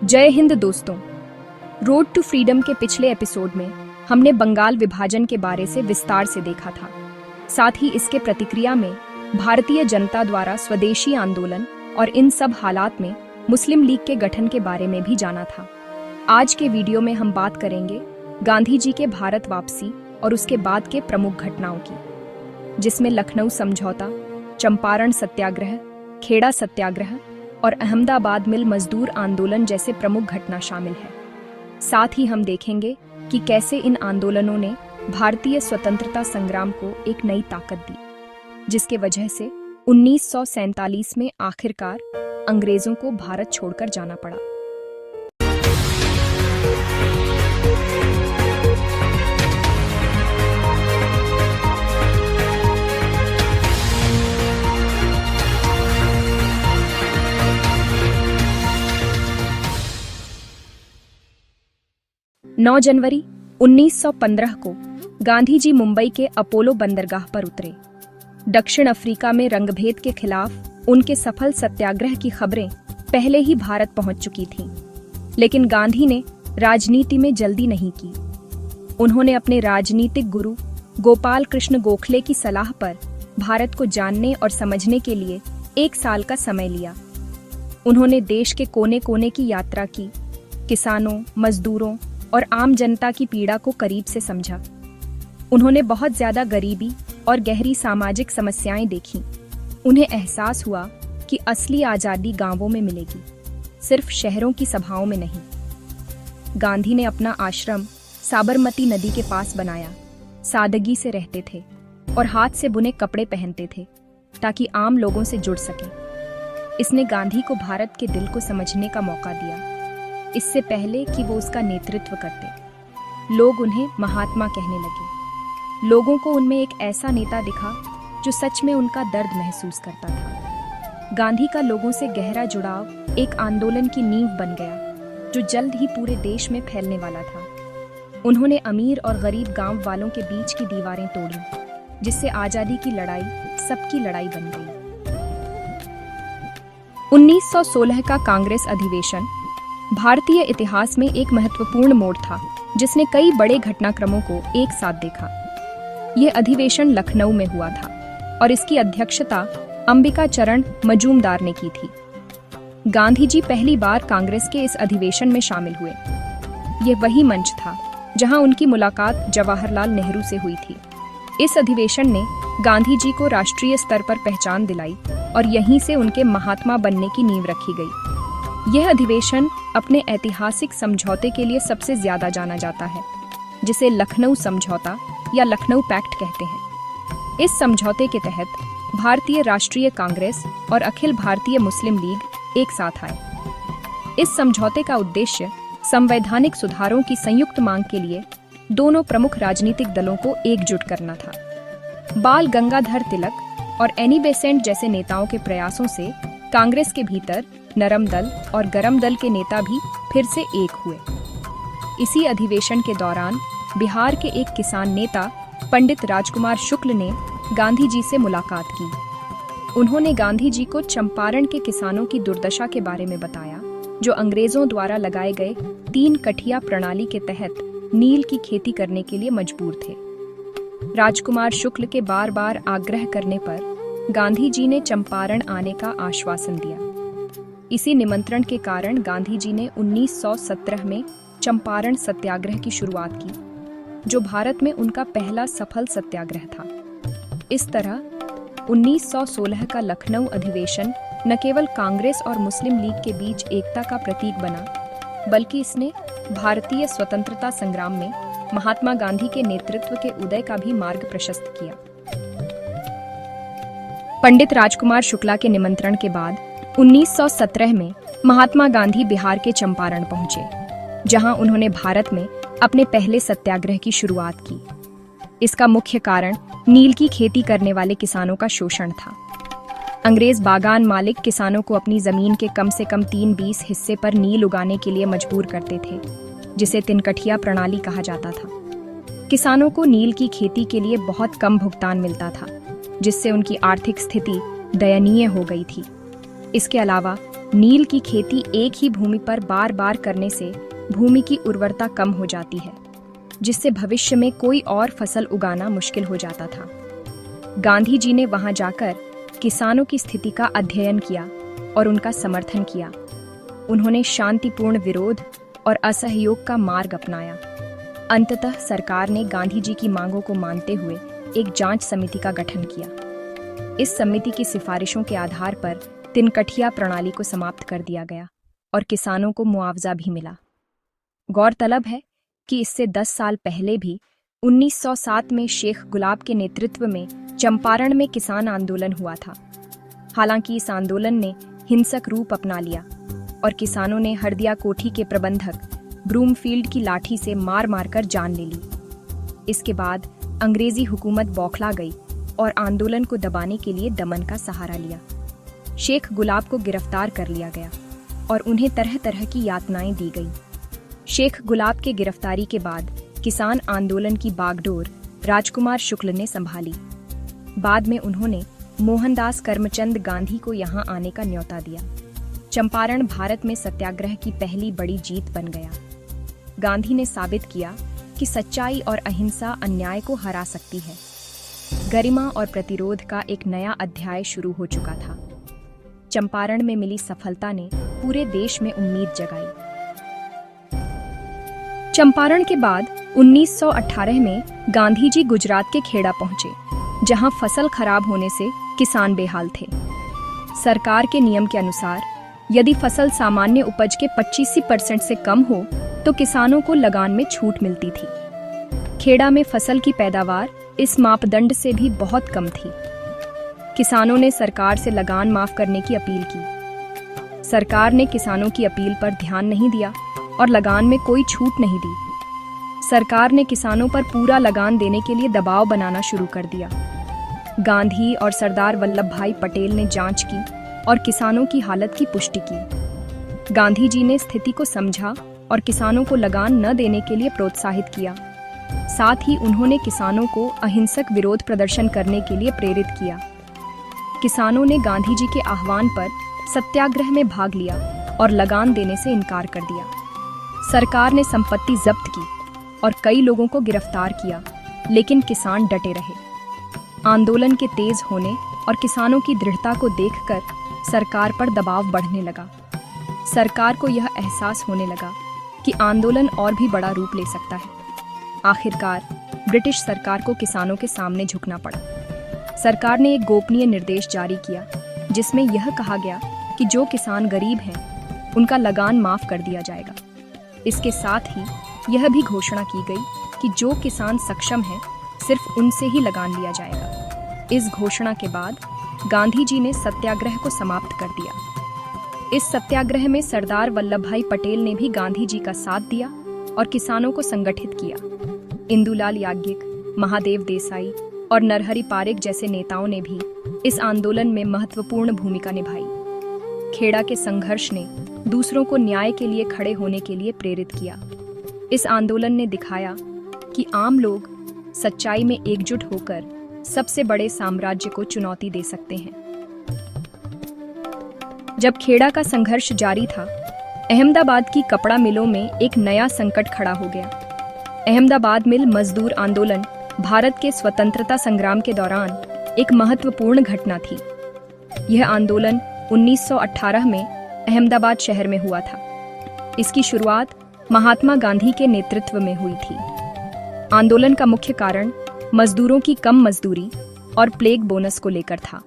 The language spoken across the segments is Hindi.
जय हिंद दोस्तों। रोड टू फ्रीडम के पिछले एपिसोड में हमने बंगाल विभाजन के बारे से विस्तार से देखा था। साथ ही इसके प्रतिक्रिया में भारतीय जनता द्वारा स्वदेशी आंदोलन और इन सब हालात में मुस्लिम लीग के गठन के बारे में भी जाना था। आज के वीडियो में हम बात करेंगे गांधी जी के भारत वापसी और उसके बाद के प्रमुख घटनाओं की, जिसमें लखनऊ समझौता, चंपारण सत्याग्रह, खेड़ा सत्याग्रह और अहमदाबाद मिल मजदूर आंदोलन जैसे प्रमुख घटना शामिल है। साथ ही हम देखेंगे कि कैसे इन आंदोलनों ने भारतीय स्वतंत्रता संग्राम को एक नई ताकत दी, जिसके वजह से 1947 में आखिरकार अंग्रेजों को भारत छोड़कर जाना पड़ा। नौ जनवरी 1915 को गांधी जी मुंबई के अपोलो बंदरगाह पर उतरे। दक्षिण अफ्रीका में रंगभेद के खिलाफ उनके सफल सत्याग्रह की खबरें पहले ही भारत पहुंच चुकी थीं, लेकिन गांधी ने राजनीति में जल्दी नहीं की। उन्होंने अपने राजनीतिक गुरु गोपाल कृष्ण गोखले की सलाह पर भारत को जानने और समझने के लिए 1 साल का समय लिया। उन्होंने देश के कोने कोने की यात्रा की, किसानों, मजदूरों और आम जनता की पीड़ा को करीब से समझा। उन्होंने बहुत ज्यादा गरीबी और गहरी सामाजिक समस्याएं देखीं। उन्हें एहसास हुआ कि असली आजादी गांवों में मिलेगी, सिर्फ शहरों की सभाओं में नहीं। गांधी ने अपना आश्रम साबरमती नदी के पास बनाया, सादगी से रहते थे और हाथ से बुने कपड़े पहनते थे ताकि आम लोगों से जुड़ सकें। इसने गांधी को भारत के दिल को समझने का मौका दिया, इससे पहले कि वो उसका नेतृत्व करते। लोग उन्हें महात्मा कहने लगे। लोगों को उनमें एक ऐसा नेता दिखा जो सच में उनका दर्द महसूस करता था। गांधी का लोगों से गहरा जुड़ाव एक आंदोलन की नींव बन गया, जो जल्द ही पूरे देश में फैलने वाला था। उन्होंने अमीर और गरीब गांव वालों के बीच की दीवारें तोड़ी, जिससे आजादी की लड़ाई सबकी लड़ाई बन गई। 1916 का कांग्रेस अधिवेशन भारतीय इतिहास में एक महत्वपूर्ण मोड़ था, जिसने कई बड़े घटनाक्रमों को एक साथ देखा। यह अधिवेशन लखनऊ में हुआ था और इसकी अध्यक्षता अंबिका चरण मजूमदार ने की थी। गांधी जी पहली बार कांग्रेस के इस अधिवेशन में शामिल हुए। यह वही मंच था जहां उनकी मुलाकात जवाहरलाल नेहरू से हुई थी। इस अधिवेशन ने गांधी जी को राष्ट्रीय स्तर पर पहचान दिलाई और यहीं से उनके महात्मा बनने की नींव रखी गई। यह अधिवेशन अपने ऐतिहासिक समझौते के लिए सबसे ज्यादा जाना जाता है, जिसे लखनऊ समझौता या लखनऊ पैक्ट कहते हैं। इस समझौते के तहत भारतीय राष्ट्रीय कांग्रेस और अखिल भारतीय मुस्लिम लीग एक साथ आए। इस समझौते का उद्देश्य संवैधानिक सुधारों की संयुक्त मांग के लिए दोनों प्रमुख राजनीतिक दलों को एकजुट करना था। बाल गंगाधर तिलक और एनी बेसेंट जैसे नेताओं के प्रयासों से कांग्रेस के भीतर नरम दल और गरम दल के नेता भी फिर से एक हुए। इसी अधिवेशन के दौरान बिहार के एक किसान नेता पंडित राजकुमार शुक्ल ने गांधी जी से मुलाकात की। उन्होंने गांधी जी को चंपारण के किसानों की दुर्दशा के बारे में बताया, जो अंग्रेजों द्वारा लगाए गए 3 कठिया प्रणाली के तहत नील की खेती करने के लिए मजबूर थे। राजकुमार शुक्ल के बार बार आग्रह करने पर गांधी जी ने चंपारण आने का आश्वासन दिया। इसी निमंत्रण के कारण गांधी जी ने 1917 में चंपारण सत्याग्रह की शुरुआत की, जो भारत में उनका पहला सफल सत्याग्रह था। इस तरह 1916 का लखनऊ अधिवेशन न केवल कांग्रेस और मुस्लिम लीग के बीच एकता का प्रतीक बना, बल्कि इसने भारतीय स्वतंत्रता संग्राम में महात्मा गांधी के नेतृत्व के उदय का भी मार्ग प्रशस्त किया। पंडित राजकुमार शुक्ला के निमंत्रण के बाद 1917 में महात्मा गांधी बिहार के चंपारण पहुंचे, जहां उन्होंने भारत में अपने पहले सत्याग्रह की शुरुआत की। इसका मुख्य कारण नील की खेती करने वाले किसानों का शोषण था। अंग्रेज बागान मालिक किसानों को अपनी जमीन के कम से कम 3/20 हिस्से पर नील उगाने के लिए मजबूर करते थे, जिसे तिनकठिया प्रणाली कहा जाता था। किसानों को नील की खेती के लिए बहुत कम भुगतान मिलता था, जिससे उनकी आर्थिक स्थिति दयनीय हो गई थी। इसके अलावा नील की खेती एक ही भूमि पर बार बार करने से भूमि की उर्वरता कम हो जाती है, जिससे भविष्य में कोई और फसल उगाना मुश्किल हो जाता था। गांधी जी ने वहां जाकर किसानों की स्थिति का अध्ययन किया और उनका समर्थन किया। उन्होंने शांतिपूर्ण विरोध और असहयोग का मार्ग अपनाया। अंततः सरकार ने गांधी जी की मांगों को मानते हुए एक जांच समिति का गठन किया। इस समिति की सिफारिशों के आधार पर तिनकठिया प्रणाली को समाप्त कर दिया गया और किसानों को मुआवजा भी मिला। गौरतलब है कि इससे 10 साल पहले भी 1907 में शेख गुलाब के नेतृत्व में चंपारण में किसान आंदोलन हुआ था। हालांकि इस आंदोलन ने हिंसक रूप अपना लिया और किसानों ने हरदिया कोठी के प्रबंधक ब्रूमफील्ड की लाठी से मार मारकर जान ले ली। इसके बाद अंग्रेजी हुकूमत बौखला गई और आंदोलन को दबाने के लिए दमन का सहारा लिया। शेख गुलाब को गिरफ्तार कर लिया गया और उन्हें तरह तरह की यातनाएं दी गई। शेख गुलाब के गिरफ्तारी के बाद किसान आंदोलन की बागडोर राजकुमार शुक्ल ने संभाली। बाद में उन्होंने मोहनदास करमचंद गांधी को यहां आने का न्योता दिया। चंपारण भारत में सत्याग्रह की पहली बड़ी जीत बन गया। गांधी ने साबित किया कि सच्चाई और अहिंसा अन्याय को हरा सकती है। गरिमा और प्रतिरोध का एक नया अध्याय शुरू हो चुका था। चंपारण में मिली सफलता ने पूरे देश में उम्मीद जगाई। चंपारण के बाद 1918 में गांधी जी गुजरात के खेड़ा पहुंचे, जहां फसल खराब होने से किसान बेहाल थे। सरकार के नियम के अनुसार यदि फसल सामान्य उपज के 25% से कम हो तो किसानों को लगान में छूट मिलती थी। खेड़ा में फसल की पैदावार इस मापदंड से भी बहुत कम थी। किसानों ने सरकार से लगान माफ करने की अपील की। सरकार ने किसानों की अपील पर ध्यान नहीं दिया और लगान में कोई छूट नहीं दी। सरकार ने किसानों पर पूरा लगान देने के लिए दबाव बनाना शुरू कर दिया। गांधी और सरदार वल्लभ भाई पटेल ने जांच की और किसानों की हालत की पुष्टि की। गांधी जी ने स्थिति को समझा और किसानों को लगान न देने के लिए प्रोत्साहित किया। साथ ही उन्होंने किसानों को अहिंसक विरोध प्रदर्शन करने के लिए प्रेरित किया। किसानों ने गांधी जी के आह्वान पर सत्याग्रह में भाग लिया और लगान देने से इनकार कर दिया। सरकार ने संपत्ति जब्त की और कई लोगों को गिरफ्तार किया, लेकिन किसान डटे रहे। आंदोलन के तेज होने और किसानों की दृढ़ता को देखकर सरकार पर दबाव बढ़ने लगा। सरकार को यह एहसास होने लगा कि आंदोलन और भी बड़ा रूप ले सकता है। आखिरकार ब्रिटिश सरकार को किसानों के सामने झुकना पड़ा। सरकार ने एक गोपनीय निर्देश जारी किया, जिसमें यह कहा गया कि जो किसान गरीब हैं, उनका लगान माफ कर दिया जाएगा। इसके साथ ही यह भी घोषणा की गई कि जो किसान सक्षम हैं, सिर्फ उनसे ही लगान लिया जाएगा। इस घोषणा के बाद गांधी जी ने सत्याग्रह को समाप्त कर दिया। इस सत्याग्रह में सरदार वल्लभ भाई पटेल ने भी गांधी जी का साथ दिया और किसानों को संगठित किया। इंदुलाल याज्ञिक, महादेव देसाई और नरहरि पारेख जैसे नेताओं ने भी इस आंदोलन में महत्वपूर्ण भूमिका निभाई। खेड़ा के संघर्ष ने दूसरों को न्याय के लिए खड़े होने के लिए प्रेरित किया। इस आंदोलन ने दिखाया कि आम लोग सच्चाई में एकजुट होकर सबसे बड़े साम्राज्य को चुनौती दे सकते हैं। जब खेड़ा का संघर्ष जारी था, अहमदाबाद की कपड़ा मिलों में एक नया संकट खड़ा हो गया। अहमदाबाद मिल मजदूर आंदोलन भारत के स्वतंत्रता संग्राम के दौरान एक महत्वपूर्ण घटना थी। यह आंदोलन 1918 में अहमदाबाद शहर में हुआ था। इसकी शुरुआत महात्मा गांधी के नेतृत्व में हुई थी। आंदोलन का मुख्य कारण मजदूरों की कम मजदूरी और प्लेग बोनस को लेकर था।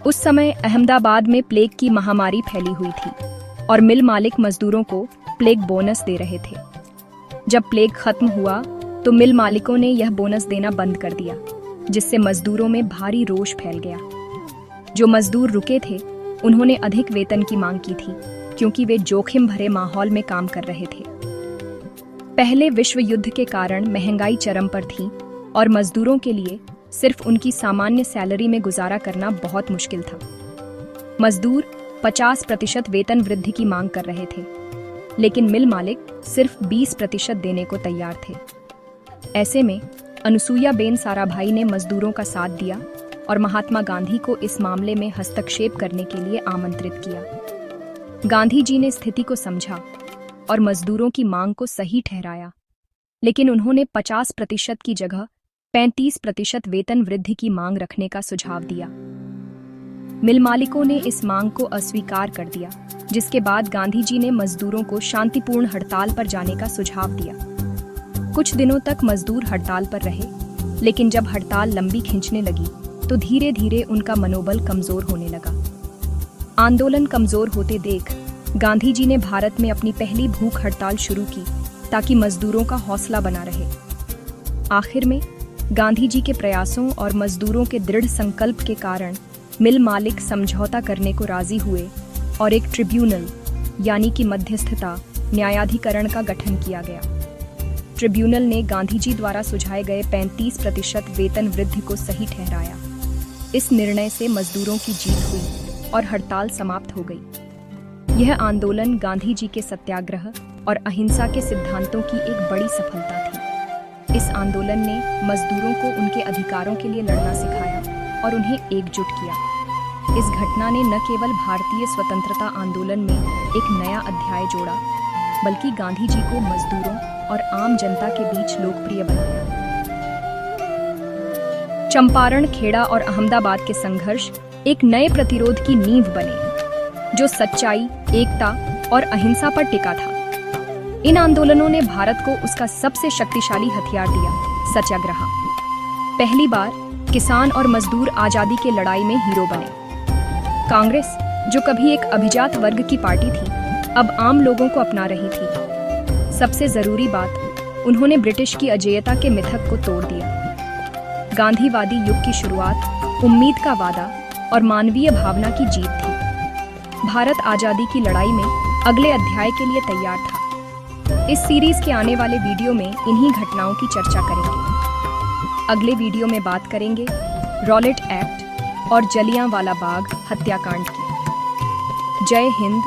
उस समय अहमदाबाद में प्लेग की महामारी फैली हुई थी और मिल मालिक मजदूरों को प्लेग बोनस दे रहे थे। जब प्लेग खत्म हुआ तो मिल मालिकों ने यह बोनस देना बंद कर दिया, जिससे मजदूरों में भारी रोष फैल गया। जो मजदूर रुके थे, उन्होंने अधिक वेतन की मांग की थी, क्योंकि वे जोखिम भरे माहौल में काम कर रहे थे। पहले विश्व युद्ध के कारण महंगाई चरम पर थी और मजदूरों के लिए सिर्फ उनकी सामान्य सैलरी में गुजारा करना बहुत मुश्किल था। मजदूर 50% वेतन वृद्धि की मांग कर रहे थे, लेकिन मिल मालिक सिर्फ 20% देने को तैयार थे। ऐसे में अनुसुईयाबेन साराभाई ने मजदूरों का साथ दिया और महात्मा गांधी को इस मामले में हस्तक्षेप करने के लिए आमंत्रित किया। गांधी जी ने स्थिति को समझा और मजदूरों की मांग को सही ठहराया, लेकिन उन्होंने 50% की जगह 35% वेतन वृद्धि की मांग रखने का सुझाव दिया। मिल मालिकों ने इस मांग को अस्वीकार कर दिया, जिसके बाद गांधी जी ने मजदूरों को शांतिपूर्ण हड़ताल पर जाने का सुझाव दिया। कुछ दिनों तक मजदूर हड़ताल पर रहे, लेकिन जब हड़ताल लंबी खिंचने लगी तो धीरे धीरे उनका मनोबल कमजोर होने लगा। आंदोलन कमजोर होते देख गांधी जी ने भारत में अपनी पहली भूख हड़ताल शुरू की, ताकि मजदूरों का हौसला बना रहे। आखिर में गांधी जी के प्रयासों और मजदूरों के दृढ़ संकल्प के कारण मिल मालिक समझौता करने को राजी हुए और एक ट्रिब्यूनल यानी कि मध्यस्थता न्यायाधिकरण का गठन किया गया। ट्रिब्यूनल ने गांधी जी द्वारा सुझाए गए 35% वेतन वृद्धि को सही ठहराया। इस निर्णय से मजदूरों की जीत हुई और हड़ताल समाप्त हो गई। यह आंदोलन गांधी जी के सत्याग्रह और अहिंसा के सिद्धांतों की एक बड़ी सफलता थी। इस आंदोलन ने मजदूरों को उनके अधिकारों के लिए लड़ना सिखाया और उन्हें एकजुट किया। इस घटना ने न केवल भारतीय स्वतंत्रता आंदोलन में एक नया अध्याय जोड़ा, बल्कि गांधी जी को मजदूरों और आम जनता के बीच लोकप्रिय बनाया। चंपारण, खेड़ा और अहमदाबाद के संघर्ष एक नए प्रतिरोध की नींव बने, जो सच्चाई, एकता और अहिंसा पर टिका था। इन आंदोलनों ने भारत को उसका सबसे शक्तिशाली हथियार दिया, सत्याग्रह। पहली बार किसान और मजदूर आजादी की लड़ाई में हीरो बने। कांग्रेस, जो कभी एक अभिजात वर्ग की पार्टी थी, अब आम लोगों को अपना रही थी। सबसे जरूरी बात, उन्होंने ब्रिटिश की अजेयता के मिथक को तोड़ दिया। गांधीवादी युग की शुरुआत उम्मीद का वादा और मानवीय भावना की जीत थी। भारत आजादी की लड़ाई में अगले अध्याय के लिए तैयार था। इस सीरीज के आने वाले वीडियो में इन्हीं घटनाओं की चर्चा करेंगे। अगले वीडियो में बात करेंगे रॉलेट एक्ट और जलियांवाला बाग हत्याकांड की। जय हिंद,